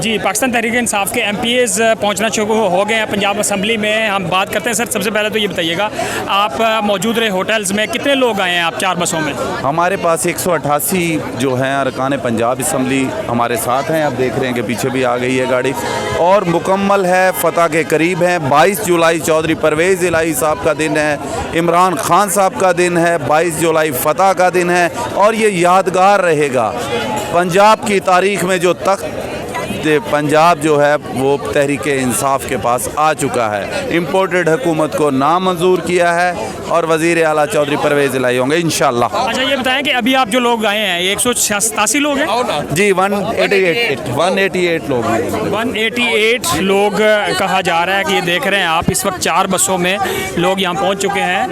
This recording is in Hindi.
जी, पाकिस्तान तहरीक इंसाफ के MPs पहुंचना शुरू हो गए हैं पंजाब असम्बली में। हम बात करते हैं। सर, सबसे पहले तो ये बताइएगा, आप मौजूद रहे होटल्स में, कितने लोग आए हैं आप 4 बसों में? हमारे पास 188 जो हैं अरकान पंजाब असम्बली हमारे साथ हैं। आप देख रहे हैं कि पीछे भी आ गई है गाड़ी और मुकम्मल है, फ़तह के करीब हैं। 22 जुलाई चौधरी परवेज़ इलाही साहब का दिन है, इमरान खान साहब का दिन है, 22 जुलाई फ़तह का दिन है और ये यादगार रहेगा। पंजाब की तारीख़ में जो तख्त पंजाब जो है वो तहरीक इंसाफ के पास आ चुका है। इम्पोर्टेड हुकूमत को नामंजूर किया है और वज़ीर आला चौधरी परवेज़ इलाही होंगे इंशाअल्लाह। अच्छा, ये बताएं कि अभी आप जो लोग आए हैं, 187 लोग हैं जी, 188 लोग हैं। 188 लोग कहा जा रहा है कि ये देख रहे हैं आप, इस वक्त 4 बसों में लोग यहाँ पहुँच चुके हैं।